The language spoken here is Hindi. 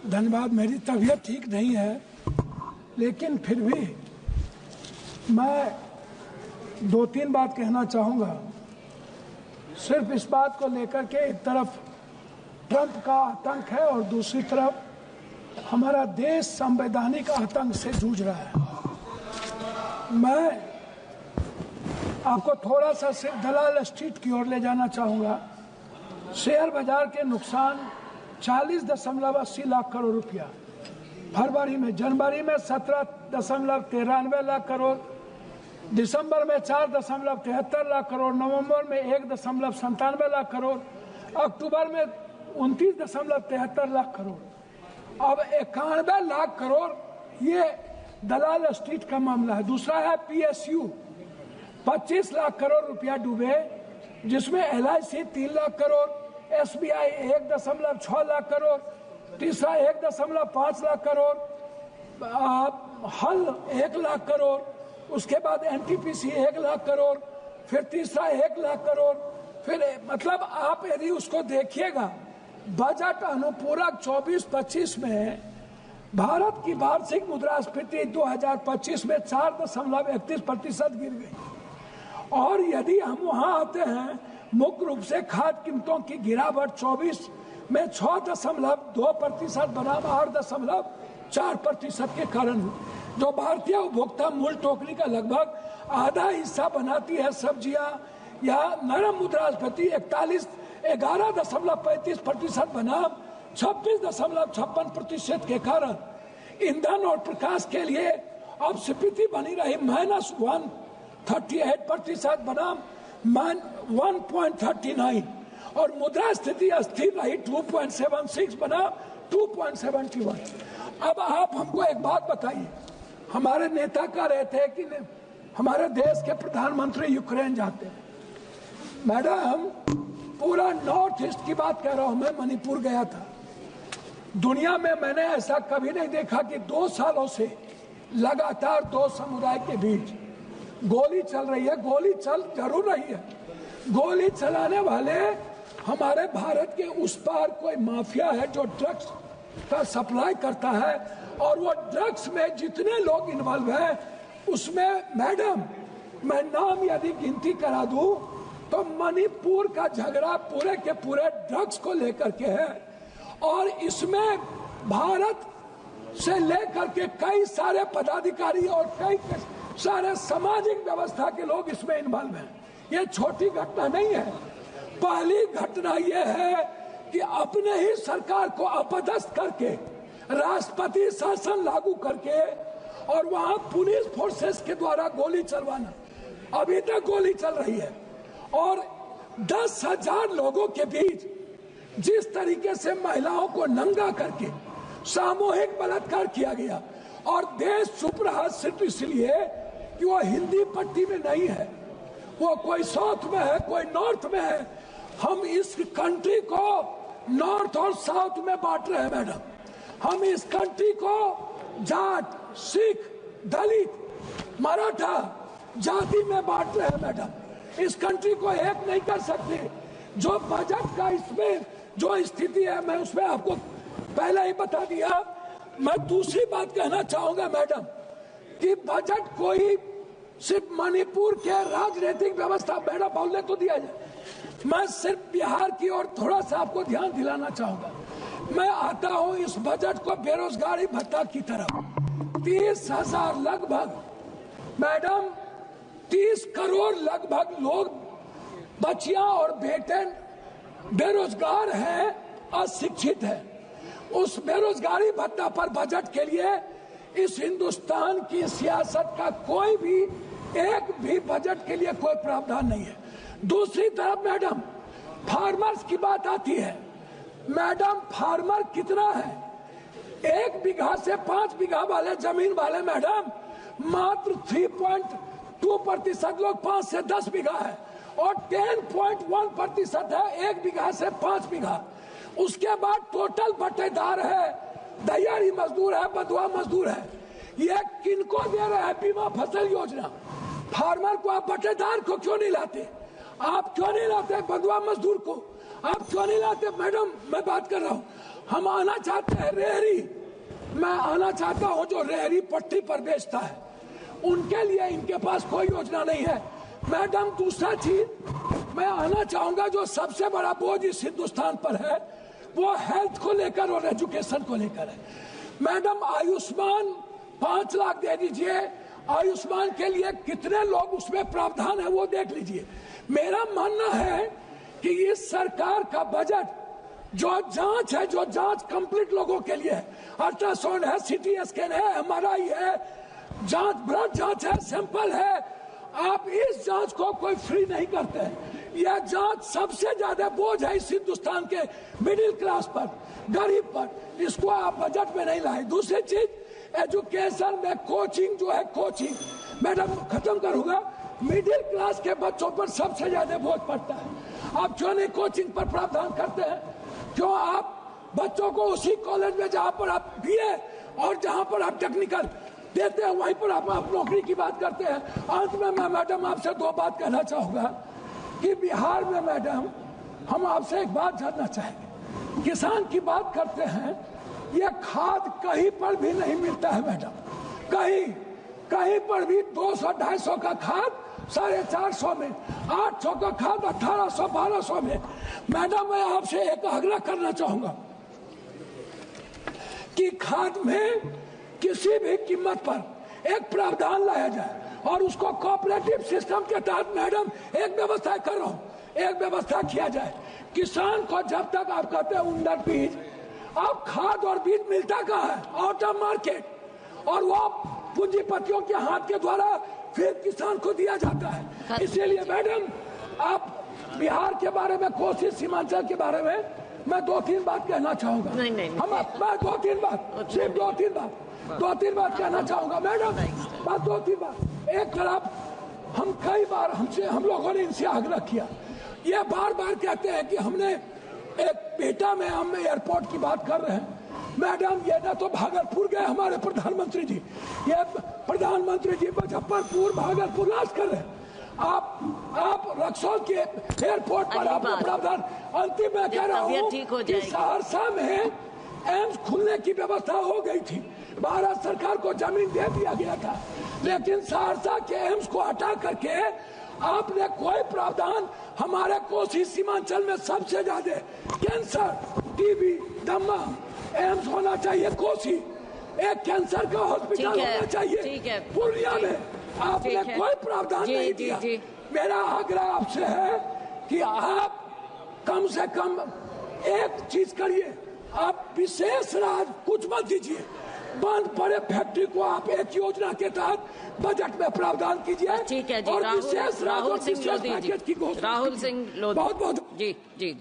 धन्यवाद। मेरी तबीयत ठीक नहीं है, लेकिन फिर भी मैं 2-3 बात कहना चाहूँगा। सिर्फ इस बात को लेकर के एक तरफ ट्रंप का आतंक है और दूसरी तरफ हमारा देश संवैधानिक आतंक से जूझ रहा है। मैं आपको थोड़ा सा सिर्फ दलाल स्ट्रीट की ओर ले जाना चाहूँगा। शेयर बाजार के नुकसान 40.80 लाख करोड़ रुपया फरवरी में, जनवरी में 17.93 लाख करोड़, दिसंबर में 4.73 लाख करोड़, नवंबर में 1.97 लाख करोड़, अक्टूबर में 29.73 लाख करोड़, अब 91 लाख करोड़। ये दलाल स्ट्रीट का मामला है। दूसरा है PSU, 25 लाख करोड़ रुपया डूबे, जिसमें LIC 3 लाख करोड़, SBI 1.6 लाख करोड़, तीसरा 1.5 लाख करोड़, हल 1 लाख करोड़, उसके बाद NTPC 1 लाख करोड़, फिर तीसरा 1 लाख करोड़। फिर मतलब आप यदि उसको देखिएगा, बजट अनुपूरक 24-25 में भारत की वार्षिक मुद्रास्फीति 2025 में 4.31% गिर गई। और यदि हम वहां आते हैं, मुख्य रूप से खाद्य कीमतों की गिरावट 24 में 6.2% बनाम 8.4% के कारण, जो भारतीय उपभोक्ता मूल टोकरी का लगभग आधा हिस्सा बनाती है सब्जियां, या नरम मुद्रास्फीति 11.35% बनाम 26.56% के कारण ईंधन और प्रकाश के लिए अब स्फीति बनी रही -138% बनाम 1.39, और मुद्रा स्थिति अस्थिर रही 2.76 बनाम 2.71। अब आप हमको एक बात बताइए, हमारे नेता कह रहे थे कि हमारे देश के प्रधानमंत्री यूक्रेन जाते हैं। मैडम, पूरा नॉर्थ ईस्ट की बात कह रहा हूं, मैं मणिपुर गया था। दुनिया में मैंने ऐसा कभी नहीं देखा कि 2 सालों से लगातार 2 समुदाय के बीच गोली चल रही है। गोली चल जरूर रही है, गोली चलाने वाले हमारे भारत के उस पार कोई माफिया है जो ड्रग्स का सप्लाई करता है, और वो ड्रग्स में जितने लोग इन्वॉल्व हैं उसमें मैडम, मैं नाम यदि गिनती करा दूं तो मणिपुर का झगड़ा पूरे के पूरे ड्रग्स को लेकर के है, और इसमें भारत से लेकर के कई सारे पदाधिकारी और कई सारे सामाजिक व्यवस्था के लोग इसमें इन्वॉल्व हैं। ये छोटी घटना नहीं है। पहली घटना यह है कि अपने ही सरकार को अपदस्थ करके, राष्ट्रपति शासन लागू करके, और वहां पुलिस फोर्सेस के द्वारा गोली चलवाना, अभी तक गोली चल रही है। और 10,000 लोगों के बीच जिस तरीके से महिलाओं को नंगा करके सामूहिक बलात्कार किया गया, और देश चुप रहा सिर्फ इसलिए कि वो हिंदी पट्टी में नहीं है, वो कोई साउथ में है, कोई नॉर्थ में है। हम इस कंट्री को नॉर्थ और साउथ में बांट रहे हैं मैडम। हम इस कंट्री को जाट, सिख, दलित, मराठा जाति में बांट रहे हैं मैडम। इस कंट्री को एक नहीं कर सकते। जो बजट का इसमें जो स्थिति है, मैं उसमें आपको पहले ही बता दिया। मैं दूसरी बात कहना चाहूंगा मैडम, कि बजट कोई सिर्फ मणिपुर के राजनीतिक व्यवस्था, मैडम बोलने तो दिया जाए, मैं सिर्फ बिहार की ओर थोड़ा सा आपको ध्यान दिलाना चाहूंगा। मैं आता हूं इस बजट को बेरोजगारी भत्ता की तरफ। 30,000 लगभग मैडम, 30 करोड़ लगभग लोग, बच्चियां और बेटे बेरोजगार हैं, अशिक्षित हैं। उस बेरोजगारी भत्ता पर बजट के लिए इस हिंदुस्तान की सियासत का कोई भी एक भी बजट के लिए कोई प्रावधान नहीं है। दूसरी तरफ मैडम, फार्मर्स की बात आती है। मैडम, फार्मर कितना है? 1 बीघा से 5 बीघा वाले जमीन वाले मैडम मात्र 3.2% लोग 5 से 10 बीघा है, और 10.1% है 1 बीघा से 5 बीघा। उसके बाद टोटल बटेदार है, दैयारी मजदूर है, बंधुआ मजदूर है। ये किनको दे रहे हैं बीमा फसल योजना? फार्मर को आप बटेदार को क्यों नहीं लाते? आप क्यों नहीं लाते बंधुआ मजदूर को? आप क्यों नहीं लाते? मैडम, मैं बात कर रहा हूँ, हम आना चाहते हैं रेहड़ी, मैं आना चाहता हूं जो रेहड़ी पट्टी पर बेचता है, उनके लिए इनके पास कोई योजना नहीं है। मैडम, दूसरा चीज मैं आना चाहूंगा, जो सबसे बड़ा बोझ इस हिंदुस्तान पर है वो हेल्थ को लेकर और एजुकेशन को लेकर है। मैडम, आयुष्मान 5 लाख दे दीजिए, आयुष्मान के लिए कितने लोग उसमें प्रावधान है वो देख लीजिए। मेरा मानना है कि इस सरकार का बजट जो जांच है, जो जांच कंप्लीट लोगों के लिए है, अल्ट्रासाउंड है, सीटी स्कैन है, एमआरआई है, जांच ब्लड जांच है, सैंपल है, आप इस जांच को कोई फ्री नहीं करते हैं। यह जांच सबसे ज्यादा बोझ है इस हिंदुस्तान के मिडिल क्लास पर, गरीब पर, इसको आप बजट में नहीं लाए। दूसरी चीज, एजुकेशन में कोचिंग जो है, कोचिंग मैडम खत्म करूंगा, मिडिल क्लास के बच्चों पर सबसे ज्यादा बोझ पड़ता है। आप क्यों नहीं कोचिंग पर प्रावधान करते हैं? क्यों आप बच्चों को उसी कॉलेज में जहां पर आप बीए और जहां पर आप टेक्निकल देते हैं वहीं पर आप नौकरी की बात करते हैं? अंत में मैं मैडम आपसे 2 बात कहना चाहूंगा कि बिहार में मैडम हम आपसे एक बात जानना चाहेंगे। किसान की बात करते हैं, ये खाद कहीं पर भी नहीं मिलता है मैडम, कहीं पर भी 200-250 का खाद 450 में, 800 का खाद 1800-1200 में। मैडम, मैं आपसे एक आग्रह करना चाहूंगा कि खाद में किसी भी कीमत पर एक प्रावधान लाया जाए और उसको कोऑपरेटिव सिस्टम के तहत मैडम एक व्यवस्था कर रहा हूं, एक व्यवस्था किया जाए। किसान को जब तक आप कहते हैं उन्नत बीज, आप खाद और बीज मिलता कहाँ है? आउट ऑफ मार्केट, और वो पूंजीपतियों के हाथ के द्वारा फिर किसान को दिया जाता है। इसीलिए मैडम, आप बिहार के बारे में, कोसी सीमांचल के बारे में मैं 2-3 बात कहना चाहूंगा। नहीं। मैं 2-3 बात, सिर्फ 2-3 बात कहना चाहूंगा मैडम, बात 2-3 बात। एक तरफ हम कई बार हम लोगों ने इनसे आग्रह किया, ये बार कहते हैं कि हमने एक बेटा में हम एयरपोर्ट की बात कर रहे हैं। मैडम, ये ना तो भागलपुर गए हमारे प्रधानमंत्री जी, ये प्रधानमंत्री जी मुजफ्फरपुर भागलपुर राज कर रहे हैं। आप रक्सौल के एयरपोर्ट पर आपने प्रावधान, अंतिम में कह रहा हूँ कि सहरसा में एम्स खुलने की व्यवस्था हो गई थी, भारत सरकार को जमीन दे दिया गया था, लेकिन सहरसा के एम्स को हटा करके आपने कोई प्रावधान, हमारे कोसी सीमांचल में सबसे ज्यादा कैंसर, टीबी, दमा, एम्स होना चाहिए कोसी, एक कैंसर का हॉस्पिटल होना चाहिए पूर्णिया में, आपने कोई प्रावधान नहीं दिया। मेरा आग्रह आपसे है कि आप कम से कम एक चीज करिए, आप विशेष राज कुछ मत दीजिए, बंद पड़े फैक्ट्री को आप एक योजना के तहत बजट में प्रावधान कीजिए। ठीक है जी, और विशेष राहुल सिंह लोधी जी, बहुत जी।